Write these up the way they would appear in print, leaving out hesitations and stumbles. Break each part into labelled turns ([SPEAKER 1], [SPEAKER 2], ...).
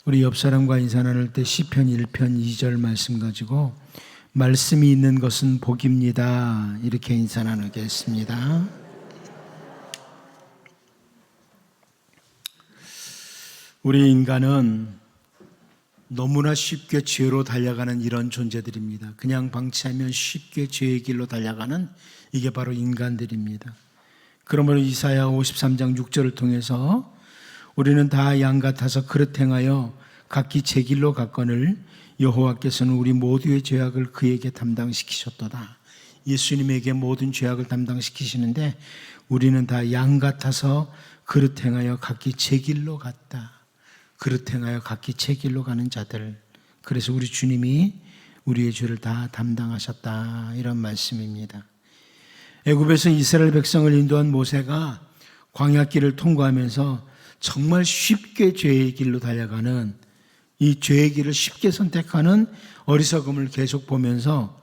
[SPEAKER 1] 우리 옆 사람과 인사 나눌 때 시편 1편 2절 말씀 가지고 말씀이 있는 것은 복입니다. 이렇게 인사 나누겠습니다. 우리 인간은 너무나 쉽게 죄로 달려가는 이런 존재들입니다. 그냥 방치하면 쉽게 죄의 길로 달려가는 이게 바로 인간들입니다. 그러므로 이사야 53장 6절을 통해서 우리는 다 양 같아서 그릇 행하여 각기 제 길로 갔거늘 여호와께서는 우리 모두의 죄악을 그에게 담당시키셨도다. 예수님에게 모든 죄악을 담당시키시는데 우리는 다 양 같아서 그릇 행하여 각기 제 길로 갔다. 그릇 행하여 각기 제 길로 가는 자들. 그래서 우리 주님이 우리의 죄를 다 담당하셨다. 이런 말씀입니다. 애굽에서 이스라엘 백성을 인도한 모세가 광야길을 통과하면서 정말 쉽게 죄의 길로 달려가는 이 죄의 길을 쉽게 선택하는 어리석음을 계속 보면서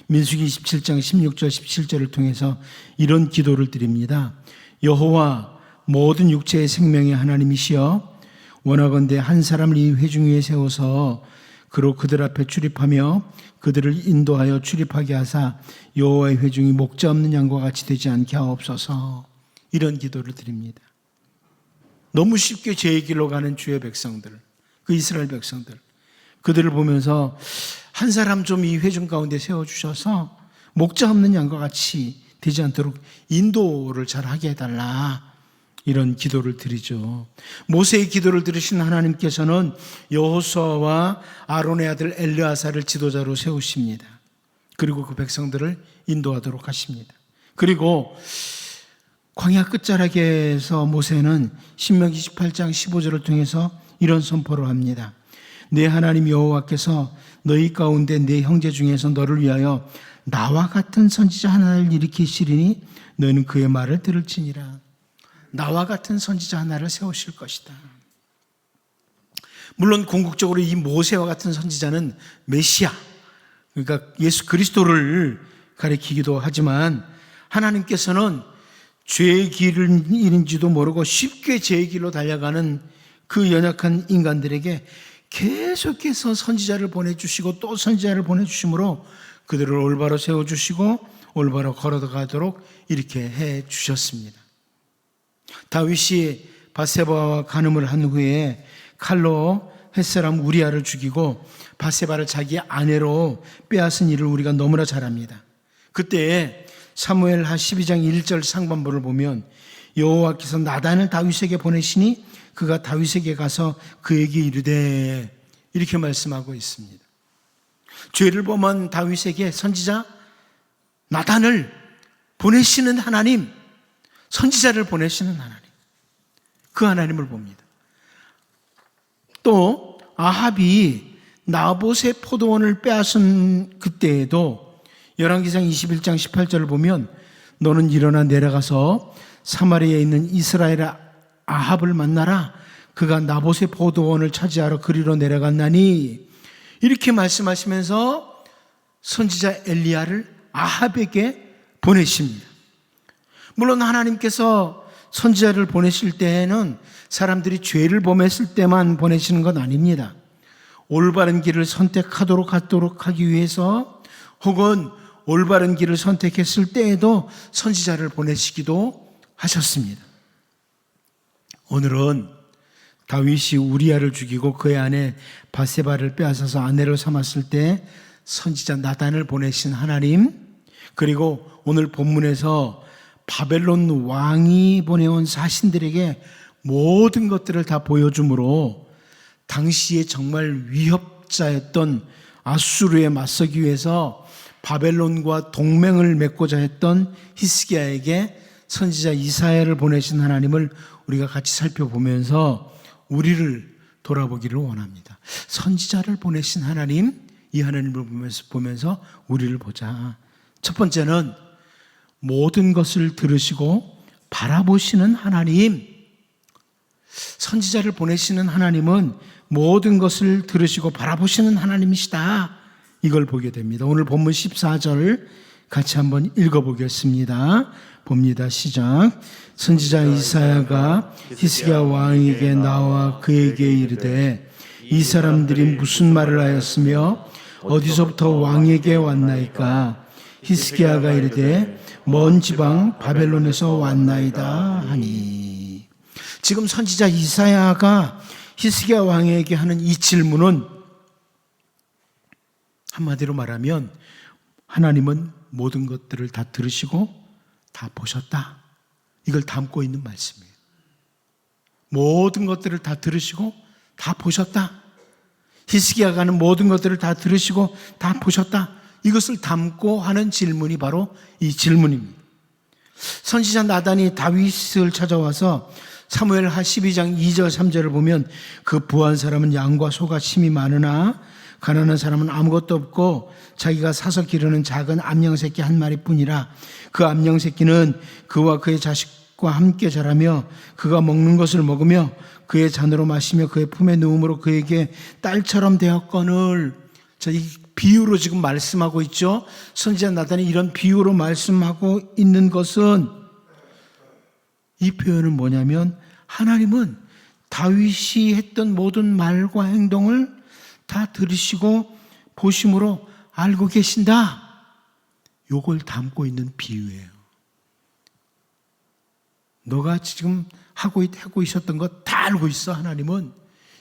[SPEAKER 1] 민수기 27장 16절 17절을 통해서 이런 기도를 드립니다. 여호와 모든 육체의 생명의 하나님이시여 원하건대 한 사람을 이 회중 위에 세워서 그로 그들 앞에 출입하며 그들을 인도하여 출입하게 하사 여호와의 회중이 목자 없는 양과 같이 되지 않게 하옵소서. 이런 기도를 드립니다. 너무 쉽게 죄의 길로 가는 주의 백성들, 그 이스라엘 백성들, 그들을 보면서 한 사람 좀 이 회중 가운데 세워주셔서 목자 없는 양과 같이 되지 않도록 인도를 잘하게 해달라. 이런 기도를 드리죠. 모세의 기도를 들으신 하나님께서는 여호수아와 아론의 아들 엘르아사를 지도자로 세우십니다. 그리고 그 백성들을 인도하도록 하십니다. 그리고 광야 끝자락에서 모세는 신명기 18장 15절을 통해서 이런 선포를 합니다. 내 하나님 여호와께서 너희 가운데 내 형제 중에서 너를 위하여 나와 같은 선지자 하나를 일으키시리니 너희는 그의 말을 들을지니라. 나와 같은 선지자 하나를 세우실 것이다. 물론 궁극적으로 이 모세와 같은 선지자는 메시아, 그러니까 예수 그리스도를 가리키기도 하지만 하나님께서는 죄의 길인지도 모르고 쉽게 죄의 길로 달려가는 그 연약한 인간들에게 계속해서 선지자를 보내주시고 또 선지자를 보내주심으로 그들을 올바로 세워주시고 올바로 걸어가도록 이렇게 해주셨습니다. 다윗이 바세바와 간음을 한 후에 칼로 햇사람 우리아를 죽이고 바세바를 자기 아내로 빼앗은 일을 우리가 너무나 잘 압니다. 그때 사무엘하 12장 1절 상반부를 보면 여호와께서 나단을 다윗에게 보내시니 그가 다윗에게 가서 그에게 이르되 이렇게 말씀하고 있습니다. 죄를 범한 다윗에게 선지자 나단을 보내시는 하나님, 선지자를 보내시는 하나님, 그 하나님을 봅니다. 또 아합이 나봇의 포도원을 빼앗은 그때에도 열왕기상 21장 18절을 보면 너는 일어나 내려가서 사마리아에 있는 이스라엘의 아합을 만나라. 그가 나봇의 포도원을 차지하러 그리로 내려갔나니 이렇게 말씀하시면서 선지자 엘리야를 아합에게 보내십니다. 물론 하나님께서 선지자를 보내실 때에는 사람들이 죄를 범했을 때만 보내시는 건 아닙니다. 올바른 길을 선택하도록 하기 위해서 혹은 올바른 길을 선택했을 때에도 선지자를 보내시기도 하셨습니다. 오늘은 다윗이 우리아를 죽이고 그의 아내 바세바를 빼앗아서 아내로 삼았을 때 선지자 나단을 보내신 하나님, 그리고 오늘 본문에서 바벨론 왕이 보내온 사신들에게 모든 것들을 다 보여주므로 당시에 정말 위협자였던 아수르에 맞서기 위해서 바벨론과 동맹을 맺고자 했던 히스기야에게 선지자 이사야를 보내신 하나님을 우리가 같이 살펴보면서 우리를 돌아보기를 원합니다. 선지자를 보내신 하나님, 이 하나님을 보면서 우리를 보자. 첫 번째는 모든 것을 들으시고 바라보시는 하나님, 선지자를 보내시는 하나님은 모든 것을 들으시고 바라보시는 하나님이시다. 이걸 보게 됩니다. 오늘 본문 14절 같이 한번 읽어보겠습니다. 봅니다. 시작. 선지자 이사야가 히스기야 왕에게 나와 그에게 이르되 이 사람들이 무슨 말을 하였으며 어디서부터 왕에게 왔나이까? 히스기야가 이르되 먼 지방 바벨론에서 왔나이다 하니. 지금 선지자 이사야가 히스기야 왕에게 하는 이 질문은 한마디로 말하면 하나님은 모든 것들을 다 들으시고 다 보셨다, 이걸 담고 있는 말씀이에요. 모든 것들을 다 들으시고 다 보셨다. 히스기야가 하는 모든 것들을 다 들으시고 다 보셨다. 이것을 담고 하는 질문이 바로 이 질문입니다. 선지자 나단이 다윗을 찾아와서 사무엘하 12장 2절 3절을 보면 그 부한 사람은 양과 소가 심이 많으나 가난한 사람은 아무것도 없고 자기가 사서 기르는 작은 암양 새끼 한 마리뿐이라. 그 암양 새끼는 그와 그의 자식과 함께 자라며 그가 먹는 것을 먹으며 그의 잔으로 마시며 그의 품에 누움으로 그에게 딸처럼 되었거늘. 자, 이 비유로 지금 말씀하고 있죠. 선지자 나단이 이런 비유로 말씀하고 있는 것은, 이 표현은 뭐냐면 하나님은 다윗이 했던 모든 말과 행동을 다 들으시고 보심으로 알고 계신다, 요걸 담고 있는 비유예요. 너가 지금 하고 있었던 거 다 알고 있어. 하나님은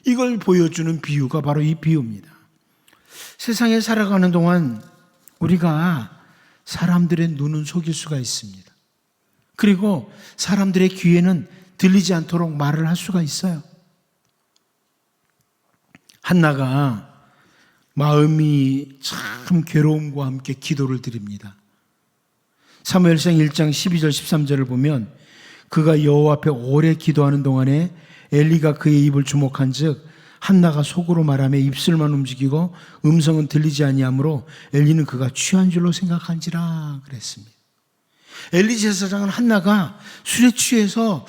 [SPEAKER 1] 이걸 보여주는 비유가 바로 이 비유입니다. 세상에 살아가는 동안 우리가 사람들의 눈은 속일 수가 있습니다. 그리고 사람들의 귀에는 들리지 않도록 말을 할 수가 있어요. 한나가 마음이 참 괴로움과 함께 기도를 드립니다. 사무엘상 1장 12절 13절을 보면 그가 여호와 앞에 오래 기도하는 동안에 엘리가 그의 입을 주목한즉 한나가 속으로 말하며 입술만 움직이고 음성은 들리지 아니하므로 엘리는 그가 취한 줄로 생각한지라 그랬습니다. 엘리 제사장은 한나가 술에 취해서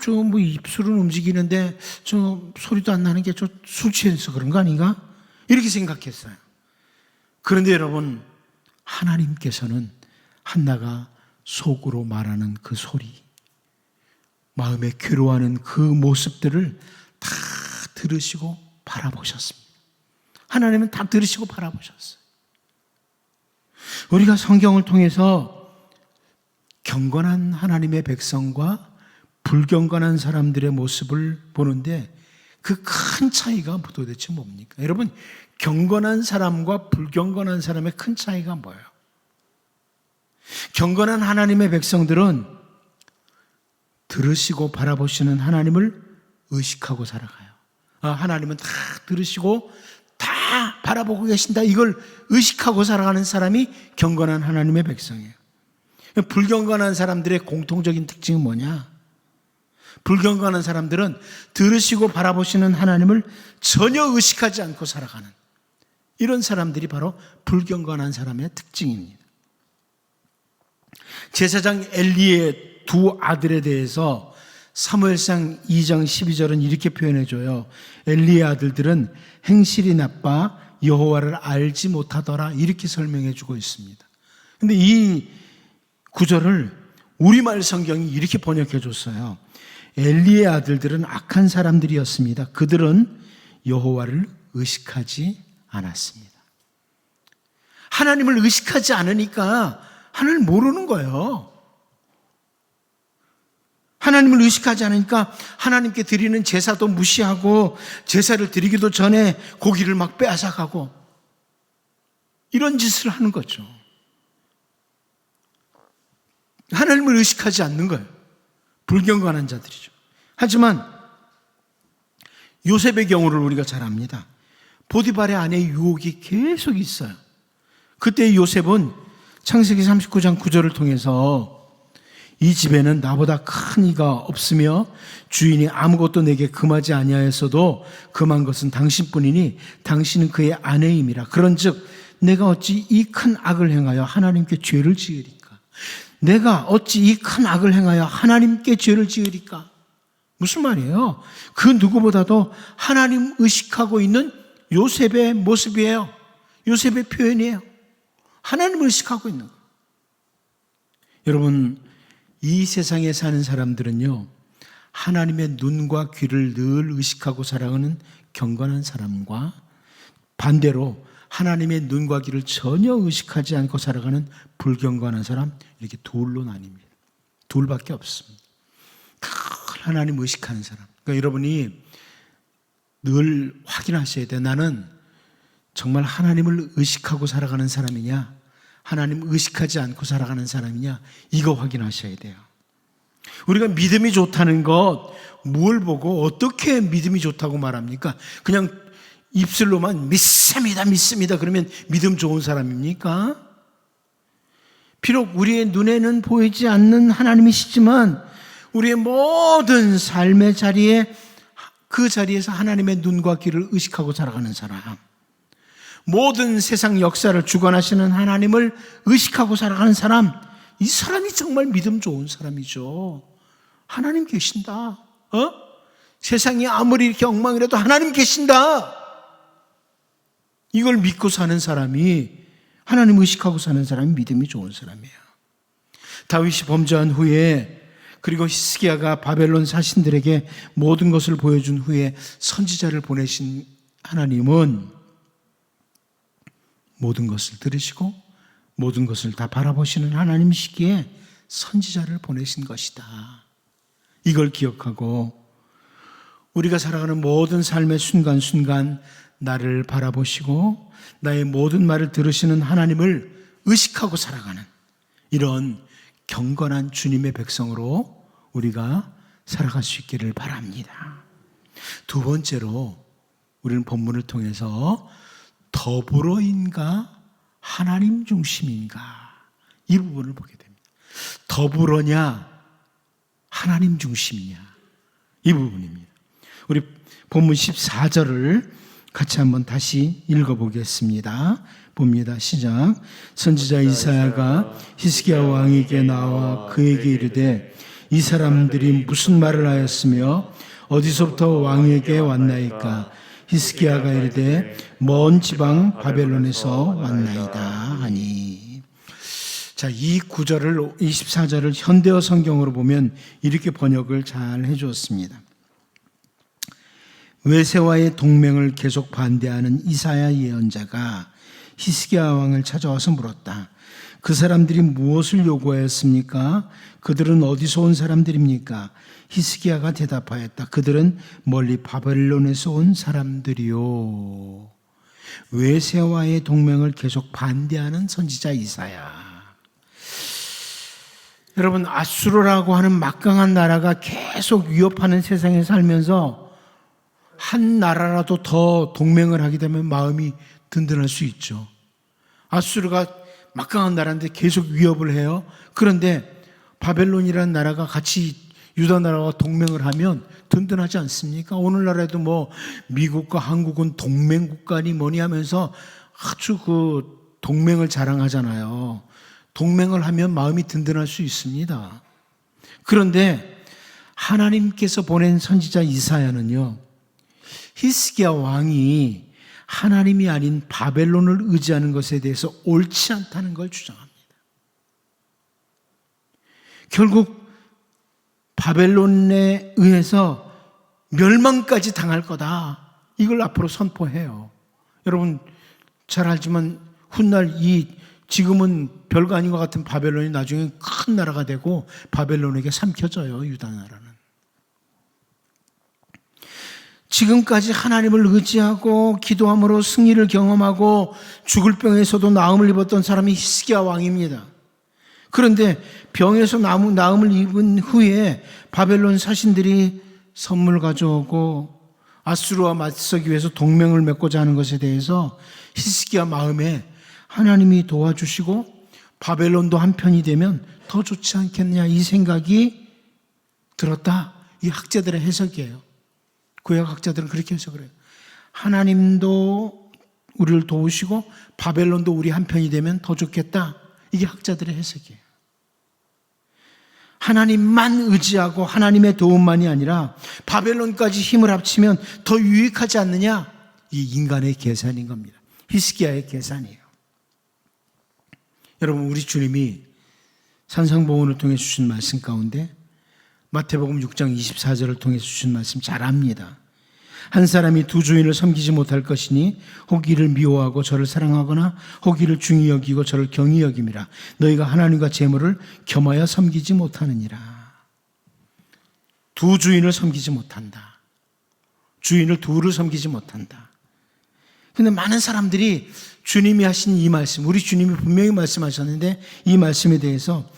[SPEAKER 1] 저 뭐 입술은 움직이는데 저 소리도 안 나는 게 저 술 취해서 그런 거 아닌가? 이렇게 생각했어요. 그런데 여러분, 하나님께서는 한나가 속으로 말하는 그 소리, 마음에 괴로워하는 그 모습들을 다 들으시고 바라보셨습니다. 하나님은 다 들으시고 바라보셨어요. 우리가 성경을 통해서 경건한 하나님의 백성과 불경건한 사람들의 모습을 보는데 그 큰 차이가 도대체 뭡니까? 여러분, 경건한 사람과 불경건한 사람의 큰 차이가 뭐예요? 경건한 하나님의 백성들은 들으시고 바라보시는 하나님을 의식하고 살아가요. 하나님은 다 들으시고 다 바라보고 계신다, 이걸 의식하고 살아가는 사람이 경건한 하나님의 백성이에요. 불경건한 사람들의 공통적인 특징은 뭐냐? 불경건한 사람들은 들으시고 바라보시는 하나님을 전혀 의식하지 않고 살아가는, 이런 사람들이 바로 불경건한 사람의 특징입니다. 제사장 엘리의 두 아들에 대해서 사무엘상 2장 12절은 이렇게 표현해줘요. 엘리의 아들들은 행실이 나빠 여호와를 알지 못하더라, 이렇게 설명해주고 있습니다. 그런데 이 구절을 우리말 성경이 이렇게 번역해줬어요. 엘리의 아들들은 악한 사람들이었습니다. 그들은 여호와를 의식하지 않았습니다. 하나님을 의식하지 않으니까 하나님을 모르는 거예요. 하나님을 의식하지 않으니까 하나님께 드리는 제사도 무시하고 제사를 드리기도 전에 고기를 막 빼앗아가고 이런 짓을 하는 거죠. 하나님을 의식하지 않는 거예요. 불경건한 자들이죠. 하지만 요셉의 경우를 우리가 잘 압니다. 보디발의 아내의 유혹이 계속 있어요. 그때 요셉은 창세기 39장 9절을 통해서 이 집에는 나보다 큰 이가 없으며 주인이 아무것도 내게 금하지 아니하였어도 금한 것은 당신뿐이니 당신은 그의 아내임이라. 그런즉 내가 어찌 이 큰 악을 행하여 하나님께 죄를 지으리까? 내가 어찌 이 큰 악을 행하여 하나님께 죄를 지으리까? 무슨 말이에요? 그 누구보다도 하나님 의식하고 있는 요셉의 모습이에요. 요셉의 표현이에요. 하나님을 의식하고 있는 거예요. 여러분, 이 세상에 사는 사람들은요, 하나님의 눈과 귀를 늘 의식하고 살아가는 경건한 사람과 반대로 하나님의 눈과 귀를 전혀 의식하지 않고 살아가는 불경건한 사람, 이렇게 둘로 나뉩니다. 둘밖에 없습니다. 늘 하나님 의식하는 사람. 그러니까 여러분이 늘 확인하셔야 돼요. 나는 정말 하나님을 의식하고 살아가는 사람이냐, 하나님 의식하지 않고 살아가는 사람이냐, 이거 확인하셔야 돼요. 우리가 믿음이 좋다는 것, 뭘 보고 어떻게 믿음이 좋다고 말합니까? 그냥 입술로만 믿습니다, 믿습니다. 그러면 믿음 좋은 사람입니까? 비록 우리의 눈에는 보이지 않는 하나님이시지만 우리의 모든 삶의 자리에, 그 자리에서 하나님의 눈과 귀를 의식하고 살아가는 사람, 모든 세상 역사를 주관하시는 하나님을 의식하고 살아가는 사람, 이 사람이 정말 믿음 좋은 사람이죠. 하나님 계신다. 세상이 아무리 이렇게 엉망이라도 하나님 계신다. 이걸 믿고 사는 사람이, 하나님 의식하고 사는 사람이 믿음이 좋은 사람이에요. 다윗이 범죄한 후에, 그리고 히스기야가 바벨론 사신들에게 모든 것을 보여준 후에 선지자를 보내신 하나님은 모든 것을 들으시고 모든 것을 다 바라보시는 하나님이시기에 선지자를 보내신 것이다. 이걸 기억하고 우리가 살아가는 모든 삶의 순간순간 나를 바라보시고 나의 모든 말을 들으시는 하나님을 의식하고 살아가는 이런 경건한 주님의 백성으로 우리가 살아갈 수 있기를 바랍니다. 두 번째로 우리는 본문을 통해서 더불어인가 하나님 중심인가, 이 부분을 보게 됩니다. 더불어냐 하나님 중심이냐, 이 부분입니다. 우리 본문 14절을 같이 한번 다시 읽어보겠습니다. 봅니다. 시작. 선지자 이사야가 히스기야 왕에게 나와 그에게 이르되 이 사람들이 무슨 말을 하였으며 어디서부터 왕에게 왔나이까? 히스기야가 이르되 먼 지방 바벨론에서 왔나이다 하니. 자, 이 구절을 24절을 현대어 성경으로 보면 이렇게 번역을 잘 해주었습니다. 외세와의 동맹을 계속 반대하는 이사야 예언자가 히스기야 왕을 찾아와서 물었다. 그 사람들이 무엇을 요구하였습니까? 그들은 어디서 온 사람들입니까? 히스기야가 대답하였다. 그들은 멀리 바벨론에서 온 사람들이요. 외세와의 동맹을 계속 반대하는 선지자 이사야. 여러분, 아수르라고 하는 막강한 나라가 계속 위협하는 세상에 살면서 한 나라라도 더 동맹을 하게 되면 마음이 든든할 수 있죠. 아수르가 막강한 나라인데 계속 위협을 해요. 그런데 바벨론이라는 나라가 같이 유다 나라와 동맹을 하면 든든하지 않습니까? 오늘날에도 뭐 미국과 한국은 동맹국가니 뭐니 하면서 아주 그 동맹을 자랑하잖아요. 동맹을 하면 마음이 든든할 수 있습니다. 그런데 하나님께서 보낸 선지자 이사야는요, 히스기야 왕이 하나님이 아닌 바벨론을 의지하는 것에 대해서 옳지 않다는 걸 주장합니다. 결국 바벨론에 의해서 멸망까지 당할 거다, 이걸 앞으로 선포해요. 여러분 잘 알지만 훗날 이 지금은 별거 아닌 것 같은 바벨론이 나중에 큰 나라가 되고 바벨론에게 삼켜져요. 유다 나라는. 지금까지 하나님을 의지하고 기도함으로 승리를 경험하고 죽을 병에서도 나음을 입었던 사람이 히스기야 왕입니다. 그런데 병에서 나음을 입은 후에 바벨론 사신들이 선물 가져오고 아수르와 맞서기 위해서 동맹을 맺고자 하는 것에 대해서 히스기야 마음에 하나님이 도와주시고 바벨론도 한편이 되면 더 좋지 않겠느냐, 이 생각이 들었다. 이 학자들의 해석이에요. 구약 학자들은 그렇게 해석을 해요. 하나님도 우리를 도우시고 바벨론도 우리 한편이 되면 더 좋겠다. 이게 학자들의 해석이에요. 하나님만 의지하고 하나님의 도움만이 아니라 바벨론까지 힘을 합치면 더 유익하지 않느냐? 이 인간의 계산인 겁니다. 히스기야의 계산이에요. 여러분, 우리 주님이 산상보훈을 통해 주신 말씀 가운데 마태복음 6장 24절을 통해서 주신 말씀 잘 압니다. 한 사람이 두 주인을 섬기지 못할 것이니 혹 이를 미워하고 저를 사랑하거나 혹 이를 중히 여기고 저를 경히 여김이라. 너희가 하나님과 재물을 겸하여 섬기지 못하느니라. 두 주인을 섬기지 못한다. 주인을 두루 섬기지 못한다. 근데 많은 사람들이 주님이 하신 이 말씀, 우리 주님이 분명히 말씀하셨는데 이 말씀에 대해서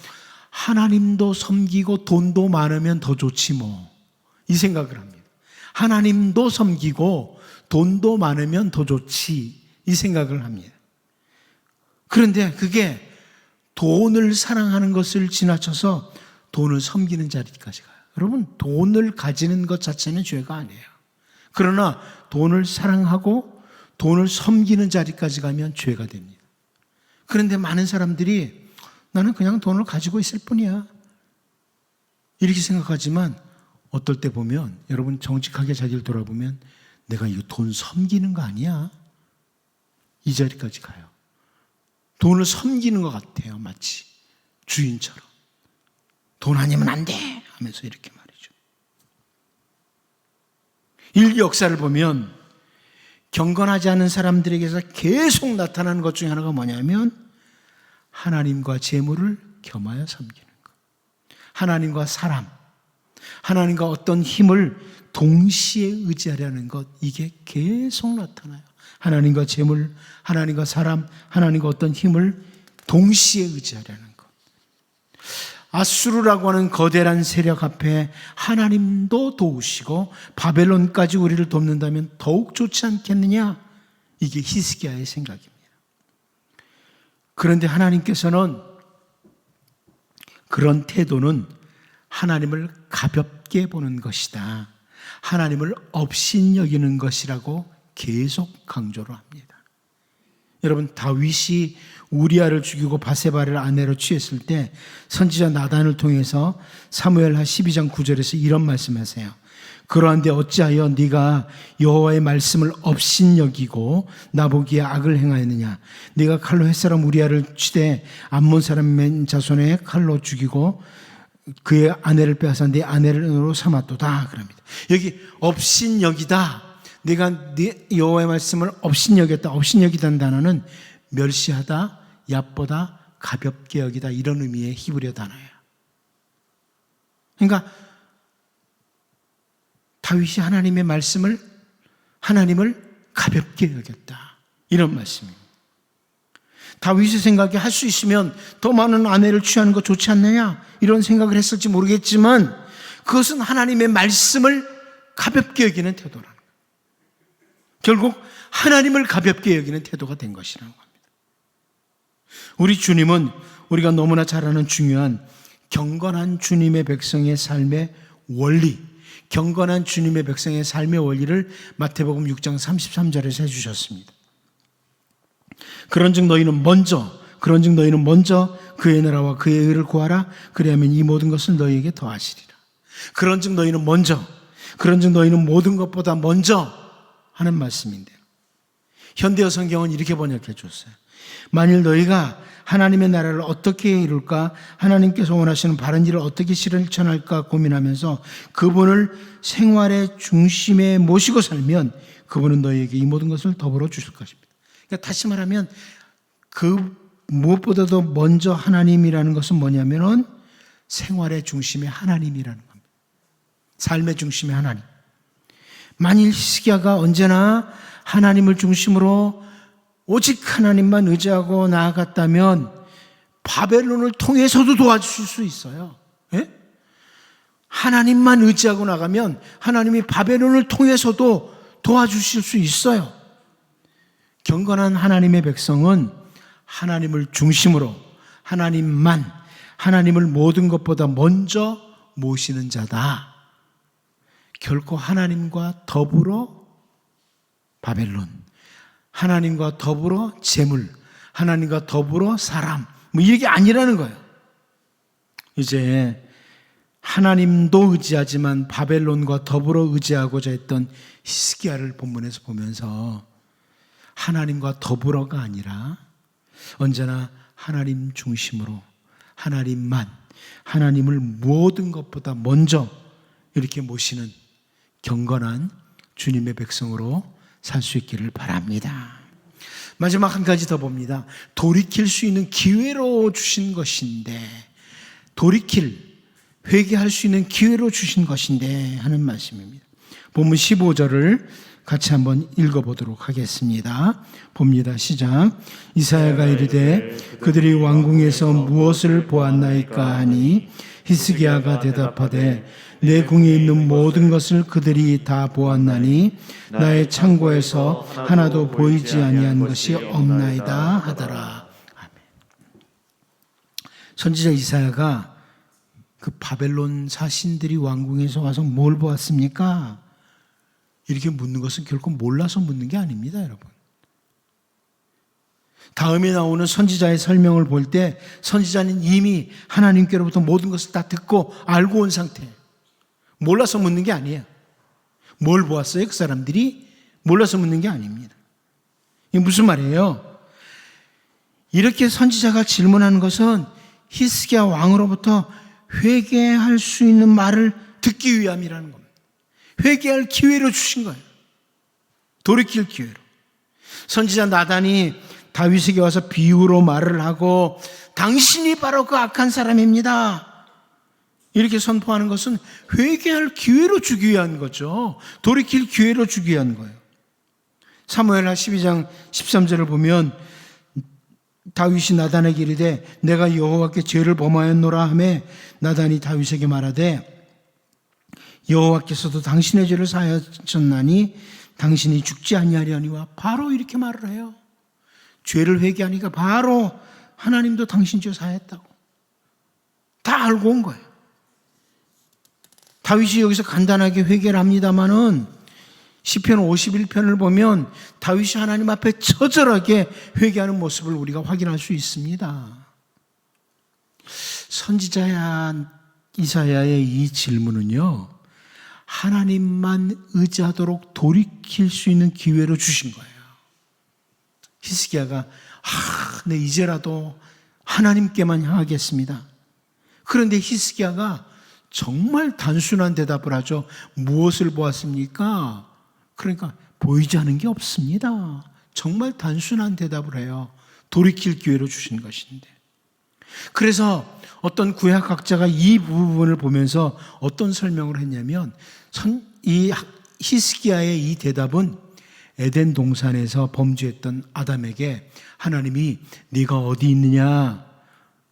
[SPEAKER 1] 하나님도 섬기고 돈도 많으면 더 좋지 뭐, 이 생각을 합니다. 하나님도 섬기고 돈도 많으면 더 좋지, 이 생각을 합니다. 그런데 그게 돈을 사랑하는 것을 지나쳐서 돈을 섬기는 자리까지 가요. 여러분, 돈을 가지는 것 자체는 죄가 아니에요. 그러나 돈을 사랑하고 돈을 섬기는 자리까지 가면 죄가 됩니다. 그런데 많은 사람들이 나는 그냥 돈을 가지고 있을 뿐이야, 이렇게 생각하지만 어떨 때 보면, 여러분 정직하게 자기를 돌아보면 내가 이거 돈 섬기는 거 아니야? 이 자리까지 가요. 돈을 섬기는 것 같아요. 마치 주인처럼. 돈 아니면 안 돼 하면서 이렇게 말이죠. 인류 역사를 보면 경건하지 않은 사람들에게서 계속 나타나는 것 중에 하나가 뭐냐면 하나님과 재물을 겸하여 섬기는 것. 하나님과 사람, 하나님과 어떤 힘을 동시에 의지하려는 것, 이게 계속 나타나요. 하나님과 재물, 하나님과 사람, 하나님과 어떤 힘을 동시에 의지하려는 것. 아수르라고 하는 거대한 세력 앞에 하나님도 도우시고 바벨론까지 우리를 돕는다면 더욱 좋지 않겠느냐? 이게 히스기야의 생각입니다. 그런데 하나님께서는 그런 태도는 하나님을 가볍게 보는 것이다, 하나님을 업신여기는 것이라고 계속 강조를 합니다. 여러분, 다윗이 우리아를 죽이고 바세바를 아내로 취했을 때 선지자 나단을 통해서 사무엘하 12장 9절에서 이런 말씀하세요. 그러한데 어찌하여 네가 여호와의 말씀을 업신여기고 나보기에 악을 행하였느냐? 네가 칼로 햇사람 우리아를 치되 암몬 사람 맨 자손의 칼로 죽이고 그의 아내를 빼앗아 네 아내로 삼았도다 그럽니다. 여기 업신여기다, 네가 네 여호와의 말씀을 업신여겼다, 업신여기다는 단어는 멸시하다, 얕보다, 가볍게 여기다, 이런 의미의 히브리어 단어예요. 그러니까 다윗이 하나님의 말씀을, 하나님을 가볍게 여겼다, 이런 말씀입니다. 다윗의 생각에 할 수 있으면 더 많은 아내를 취하는 거 좋지 않느냐, 이런 생각을 했을지 모르겠지만 그것은 하나님의 말씀을 가볍게 여기는 태도라는 거예요. 결국 하나님을 가볍게 여기는 태도가 된 것이라는 겁니다. 우리 주님은 우리가 너무나 잘 아는 중요한 경건한 주님의 백성의 삶의 원리, 경건한 주님의 백성의 삶의 원리를 마태복음 6장 33절에서 해주셨습니다. 그런즉 너희는 먼저 그의 나라와 그의 의를 구하라. 그리하면 이 모든 것을 너희에게 더하시리라. 그런즉 너희는 모든 것보다 먼저 하는 말씀인데요, 현대어 성경은 이렇게 번역해 줬어요. 만일 너희가 하나님의 나라를 어떻게 이룰까, 하나님께서 원하시는 바른 일을 어떻게 실천할까 고민하면서 그분을 생활의 중심에 모시고 살면 그분은 너희에게 이 모든 것을 더불어 주실 것입니다. 그러니까 다시 말하면 그 무엇보다도 먼저 하나님이라는 것은 뭐냐면은 생활의 중심에 하나님이라는 겁니다. 삶의 중심에 하나님. 만일 히스기야가 언제나 하나님을 중심으로 오직 하나님만 의지하고 나아갔다면 바벨론을 통해서도 도와주실 수 있어요. 예? 하나님만 의지하고 나가면 하나님이 바벨론을 통해서도 도와주실 수 있어요. 경건한 하나님의 백성은 하나님을 중심으로, 하나님만, 하나님을 모든 것보다 먼저 모시는 자다. 결코 하나님과 더불어 바벨론, 하나님과 더불어 재물, 하나님과 더불어 사람, 이게 아니라는 거예요. 이제 하나님도 의지하지만 바벨론과 더불어 의지하고자 했던 히스기야를 본문에서 보면서 하나님과 더불어가 아니라 언제나 하나님 중심으로, 하나님만, 하나님을 모든 것보다 먼저 이렇게 모시는 경건한 주님의 백성으로 살 수 있기를 바랍니다. 마지막 한 가지 더 봅니다. 돌이킬 수 있는 기회로 주신 것인데, 회개할 수 있는 기회로 주신 것인데 하는 말씀입니다. 본문 15절을 같이 한번 읽어보도록 하겠습니다. 봅니다. 시작. 이사야가 이르되 그들이 왕궁에서 무엇을 보았나이까 하니 히스기야가 대답하되 내 궁에 있는 모든 것을 그들이 다 보았나니 나의 창고에서 하나도 보이지 아니한 것이 없나이다 하더라. 아멘. 선지자 이사야가 그 바벨론 사신들이 왕궁에서 와서 뭘 보았습니까? 이렇게 묻는 것은 결코 몰라서 묻는 게 아닙니다, 여러분. 다음에 나오는 선지자의 설명을 볼 때 선지자는 이미 하나님께로부터 모든 것을 다 듣고 알고 온 상태. 몰라서 묻는 게 아니에요. 뭘 보았어요? 그 사람들이 몰라서 묻는 게 아닙니다. 이게 무슨 말이에요? 이렇게 선지자가 질문하는 것은 히스기야 왕으로부터 회개할 수 있는 말을 듣기 위함이라는 겁니다. 회개할 기회로 주신 거예요. 돌이킬 기회로. 선지자 나단이 다윗에게 와서 비유로 말을 하고 당신이 바로 그 악한 사람입니다. 이렇게 선포하는 것은 회개할 기회로 주기 위한 거죠. 돌이킬 기회로 주기 위한 거예요. 사무엘하 12장 13절을 보면 다윗이 나단에게 이르되 내가 여호와께 죄를 범하였노라 하매 나단이 다윗에게 말하되 여호와께서도 당신의 죄를 사하셨나니 당신이 죽지 아니하려니와 바로 이렇게 말을 해요. 죄를 회개하니까 바로 하나님도 당신 죄 사했다고 다 알고 온 거예요. 다윗이 여기서 간단하게 회개를 합니다마는 시편 51편을 보면 다윗이 하나님 앞에 처절하게 회개하는 모습을 우리가 확인할 수 있습니다. 선지자 이사야의 이 질문은요, 하나님만 의지하도록 돌이킬 수 있는 기회로 주신 거예요. 히스기야가 네 이제라도 하나님께만 향하겠습니다. 그런데 히스기야가 정말 단순한 대답을 하죠. 무엇을 보았습니까? 그러니까 보이지 않은 게 없습니다. 정말 단순한 대답을 해요. 돌이킬 기회로 주신 것인데. 그래서 어떤 구약학자가 이 부분을 보면서 어떤 설명을 했냐면 이 히스기야의 이 대답은 에덴 동산에서 범죄했던 아담에게 하나님이 네가 어디 있느냐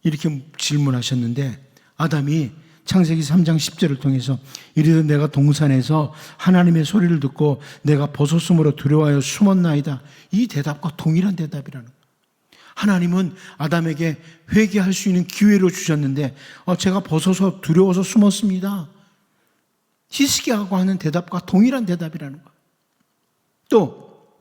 [SPEAKER 1] 이렇게 질문하셨는데 아담이 창세기 3장 10절을 통해서 이르되 내가 동산에서 하나님의 소리를 듣고 내가 벗었으므로 두려워하여 숨었나이다. 이 대답과 동일한 대답이라는 거예요. 하나님은 아담에게 회개할 수 있는 기회로 주셨는데 제가 벗어서 두려워서 숨었습니다. 히스기야하고 하는 대답과 동일한 대답이라는 거예요. 또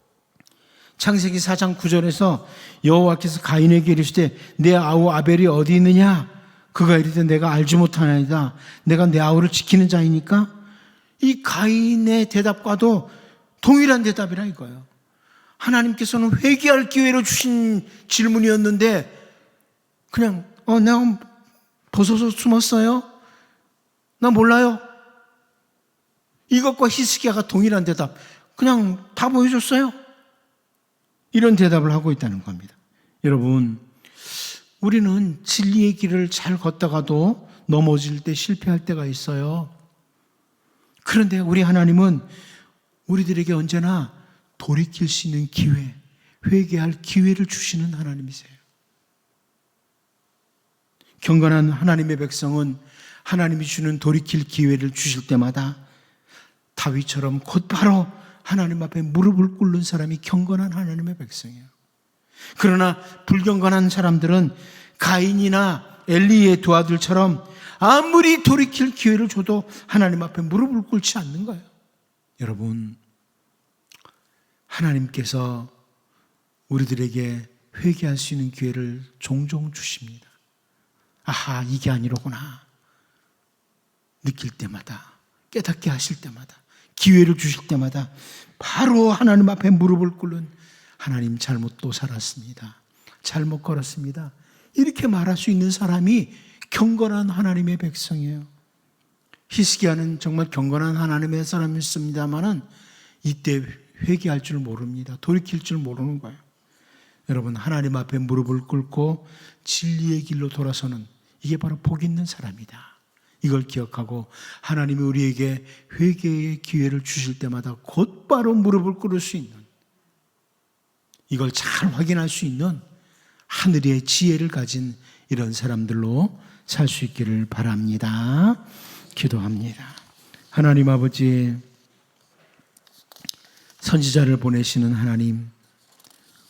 [SPEAKER 1] 창세기 4장 9절에서 여호와께서 가인에게 이르시되 내 아우 아벨이 어디 있느냐? 그가 이르되 내가 알지 못하나이다. 내가 내 아우를 지키는 자이니까. 이 가인의 대답과도 동일한 대답이라 이거예요. 하나님께서는 회개할 기회로 주신 질문이었는데 그냥 내가 벗어서 숨었어요? 나 몰라요. 이것과 히스기야가 동일한 대답. 그냥 다 보여줬어요. 이런 대답을 하고 있다는 겁니다. 여러분, 우리는 진리의 길을 잘 걷다가도 넘어질 때 실패할 때가 있어요. 그런데 우리 하나님은 우리들에게 언제나 돌이킬 수 있는 기회, 회개할 기회를 주시는 하나님이세요. 경건한 하나님의 백성은 하나님이 주는 돌이킬 기회를 주실 때마다 다윗처럼 곧바로 하나님 앞에 무릎을 꿇는 사람이 경건한 하나님의 백성이에요. 그러나 불경건한 사람들은 가인이나 엘리의 두 아들처럼 아무리 돌이킬 기회를 줘도 하나님 앞에 무릎을 꿇지 않는 거예요. 여러분, 하나님께서 우리들에게 회개할 수 있는 기회를 종종 주십니다. 아하, 이게 아니로구나. 느낄 때마다, 깨닫게 하실 때마다, 기회를 주실 때마다 바로 하나님 앞에 무릎을 꿇는 하나님 잘못 또 살았습니다. 잘못 걸었습니다. 이렇게 말할 수 있는 사람이 경건한 하나님의 백성이에요. 히스기야는 정말 경건한 하나님의 사람이었습니다마는 이때 회개할 줄 모릅니다. 돌이킬 줄 모르는 거예요. 여러분, 하나님 앞에 무릎을 꿇고 진리의 길로 돌아서는 이게 바로 복 있는 사람이다. 이걸 기억하고 하나님이 우리에게 회개의 기회를 주실 때마다 곧바로 무릎을 꿇을 수 있는, 이걸 잘 확인할 수 있는 하늘의 지혜를 가진 이런 사람들로 살 수 있기를 바랍니다. 기도합니다. 하나님 아버지, 선지자를 보내시는 하나님,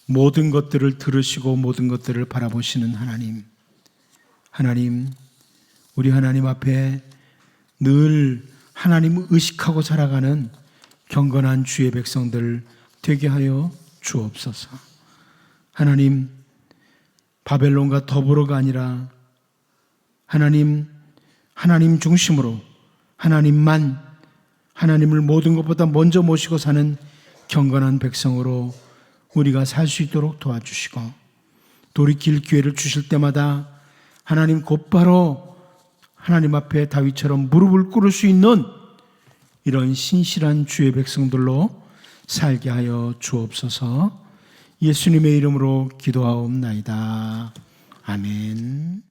[SPEAKER 1] 모든 것들을 들으시고 모든 것들을 바라보시는 하나님, 우리 하나님 앞에 늘 하나님을 의식하고 살아가는 경건한 주의 백성들 되게 하여 주옵소서. 하나님, 바벨론과 더불어가 아니라 하나님 중심으로 하나님을 모든 것보다 먼저 모시고 사는 경건한 백성으로 우리가 살 수 있도록 도와주시고, 돌이킬 기회를 주실 때마다 하나님 곧바로 하나님 앞에 다윗처럼 무릎을 꿇을 수 있는 이런 신실한 주의 백성들로 살게 하여 주옵소서. 예수님의 이름으로 기도하옵나이다. 아멘.